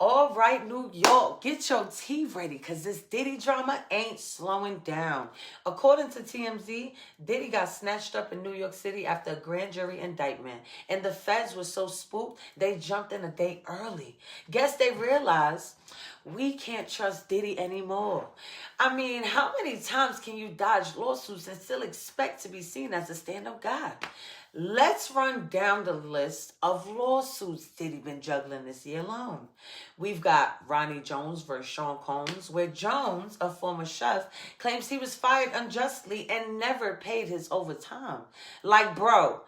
All right, New York, get your tea ready because this Diddy drama ain't slowing down. According to TMZ, Diddy got snatched up in New York City after a grand jury indictment. And the feds were so spooked, they jumped in a day early. Guess they realized we can't trust Diddy anymore. I mean, how many times can you dodge lawsuits and still expect to be seen as a stand-up guy? Let's run down the list of lawsuits Diddy been juggling this year alone. We've got Ronnie Jones versus Sean Combs, where Jones, a former chef, claims he was fired unjustly and never paid his overtime. Like, bro,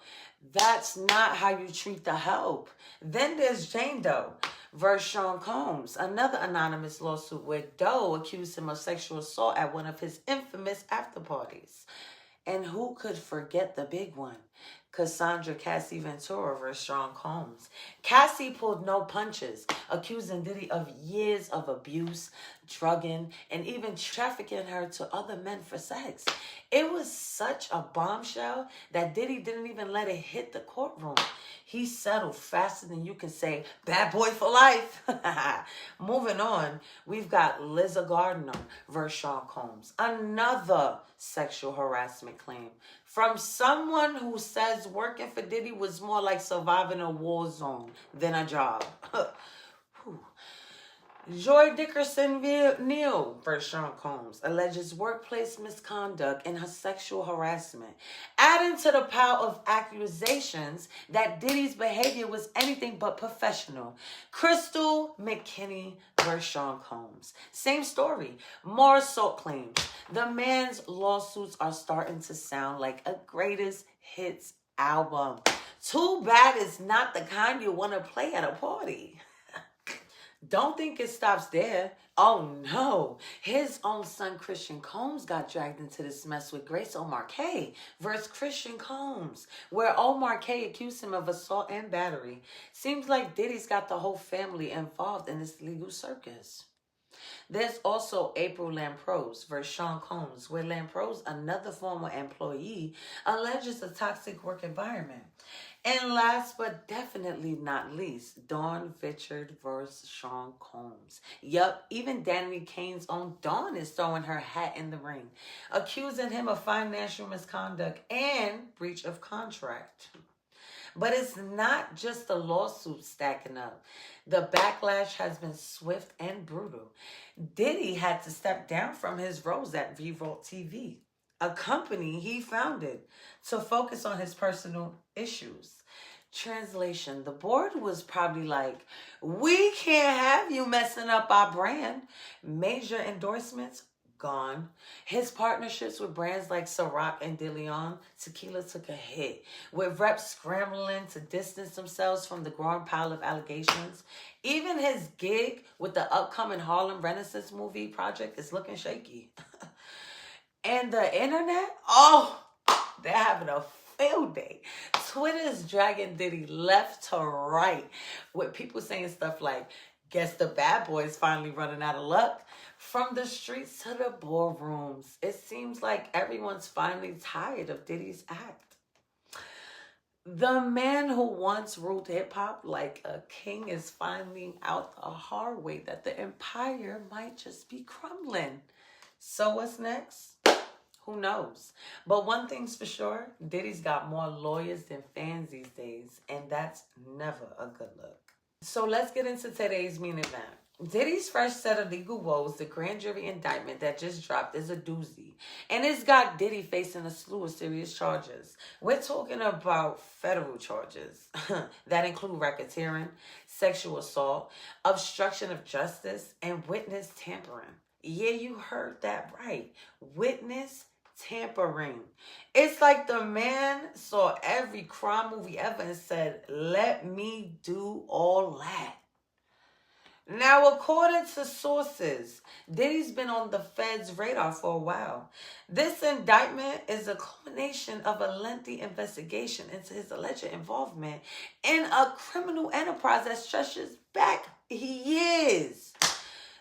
that's not how you treat the help. Then there's Jane Doe versus Sean Combs, another anonymous lawsuit where Doe accused him of sexual assault at one of his infamous after parties. And who could forget the big one? Cassandra Cassie Ventura versus Sean Combs. Cassie pulled no punches, accusing Diddy of years of abuse, drugging, and even trafficking her to other men for sex. It was such a bombshell that Diddy didn't even let it hit the courtroom. He settled faster than you can say, bad boy for life. Moving on, we've got Lizza Gardner versus Sean Combs. Another sexual harassment claim from someone who says working for Diddy was more like surviving a war zone than a job. Joy Dickerson-Neal versus Sean Combs alleges workplace misconduct and her sexual harassment, adding to the pile of accusations that Diddy's behavior was anything but professional. Crystal McKinney versus Sean Combs. Same story, more assault claims. The man's lawsuits are starting to sound like a greatest hits album. Too bad it's not the kind you want to play at a party. Don't think it stops there. Oh no. His own son Christian Combs got dragged into this mess with Grace O'Marcaigh versus Christian Combs, where O'Marcaigh accused him of assault and battery. Seems like Diddy's got the whole family involved in this legal circus. There's also April Lamprose versus Sean Combs, where Lamprose, another former employee, alleges a toxic work environment. And last but definitely not least, Dawn Richard versus Sean Combs. Yup, even Danny Kane's own Dawn is throwing her hat in the ring, accusing him of financial misconduct and breach of contract. But it's not just the lawsuits stacking up. The backlash has been swift and brutal. Diddy had to step down from his roles at Revolt TV, a company he founded, to focus on his personal issues. Translation, the board was probably like, we can't have you messing up our brand. Major endorsements, gone. His partnerships with brands like Ciroc and De Leon Tequila took a hit, with reps scrambling to distance themselves from the growing pile of allegations. Even his gig with the upcoming Harlem Renaissance movie project is looking shaky. And the internet, they're having a field day. Twitter's dragging Diddy left to right, with people saying stuff like, guess the bad boy's finally running out of luck. From the streets to the boardrooms, it seems like everyone's finally tired of Diddy's act. The man who once ruled hip-hop like a king is finding out the hard way that the empire might just be crumbling. So what's next? Who knows? But one thing's for sure, Diddy's got more lawyers than fans these days, and that's never a good look. So let's get into today's main event. Diddy's fresh set of legal woes, the grand jury indictment that just dropped, is a doozy. And it's got Diddy facing a slew of serious charges. We're talking about federal charges that include racketeering, sexual assault, obstruction of justice, and witness tampering. Yeah, you heard that right. Witness tampering. It's like the man saw every crime movie ever and said, let me do all that. Now, according to sources, Diddy's been on the Fed's radar for a while. This indictment is a culmination of a lengthy investigation into his alleged involvement in a criminal enterprise that stretches back years.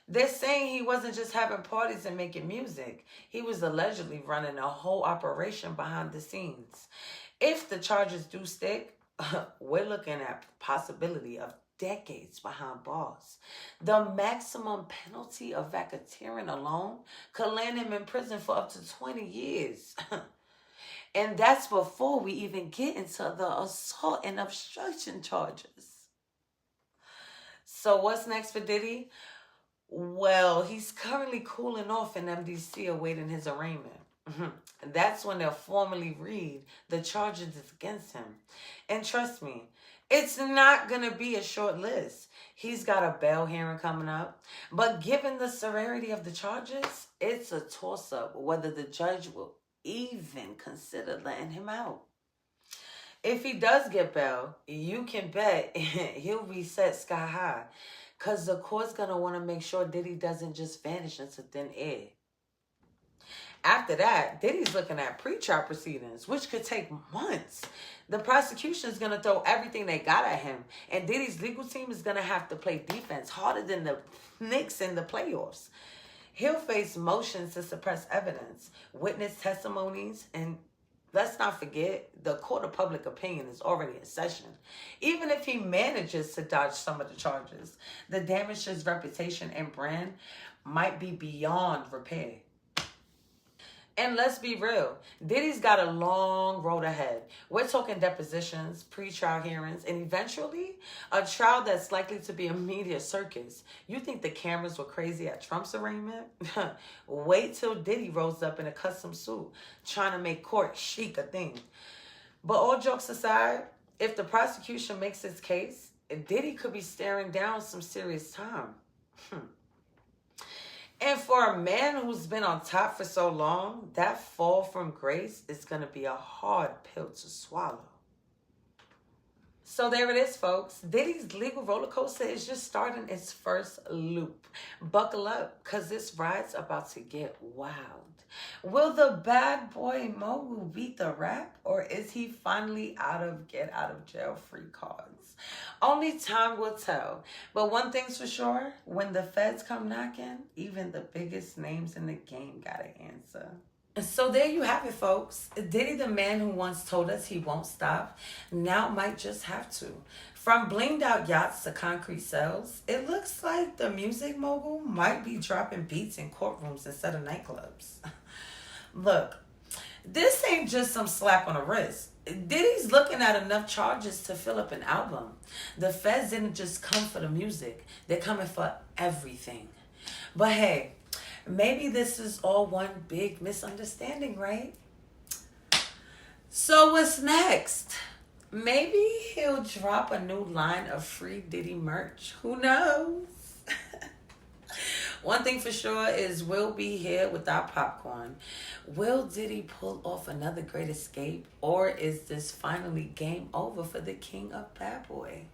They're saying he wasn't just having parties and making music. He was allegedly running a whole operation behind the scenes. If the charges do stick, we're looking at the possibility of decades behind bars. The maximum penalty of racketeering alone could land him in prison for up to 20 years. And that's before we even get into the assault and obstruction charges. So what's next for Diddy? Well, he's currently cooling off in MDC awaiting his arraignment. That's when they'll formally read the charges against him. And trust me, it's not going to be a short list. He's got a bail hearing coming up. But given the severity of the charges, it's a toss-up whether the judge will even consider letting him out. If he does get bail, you can bet he'll reset sky high. Because the court's going to want to make sure Diddy doesn't just vanish into thin air. After that, Diddy's looking at pretrial proceedings, which could take months. The prosecution is going to throw everything they got at him. And Diddy's legal team is going to have to play defense harder than the Knicks in the playoffs. He'll face motions to suppress evidence, witness testimonies, and let's not forget, the court of public opinion is already in session. Even if he manages to dodge some of the charges, the damage to his reputation and brand might be beyond repair. And let's be real, Diddy's got a long road ahead. We're talking depositions, pre-trial hearings, and eventually a trial that's likely to be a media circus. You think the cameras were crazy at Trump's arraignment? Wait till Diddy rolls up in a custom suit, trying to make court chic a thing. But all jokes aside, if the prosecution makes its case, Diddy could be staring down some serious time. And for a man who's been on top for so long, that fall from grace is going to be a hard pill to swallow. So there it is, folks. Diddy's legal roller coaster is just starting its first loop. Buckle up, because this ride's about to get wild. Will the bad boy mogul beat the rap, or is he finally out of get out of jail free cards? Only time will tell. But one thing's for sure, when the feds come knocking, even the biggest names in the game gotta answer. So there you have it, folks. Diddy, the man who once told us he won't stop, now might just have to. From blinged out yachts to concrete cells, it looks like the music mogul might be dropping beats in courtrooms instead of nightclubs. Look, this ain't just some slap on the wrist. Diddy's looking at enough charges to fill up an album. The feds didn't just come for the music. They're coming for everything. But hey, maybe this is all one big misunderstanding, right? So what's next? Maybe he'll drop a new line of free Diddy merch. Who knows? One thing for sure is we'll be here with our popcorn. Will Diddy pull off another great escape? Or is this finally game over for the king of bad boy?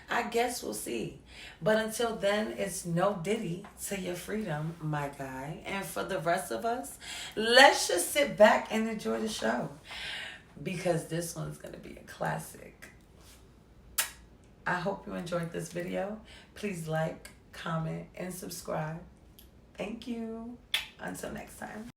I guess we'll see. But until then, it's no Diddy to your freedom, my guy. And for the rest of us, let's just sit back and enjoy the show. Because this one's going to be a classic. I hope you enjoyed this video. Please like, comment, and subscribe. Thank you. Until next time.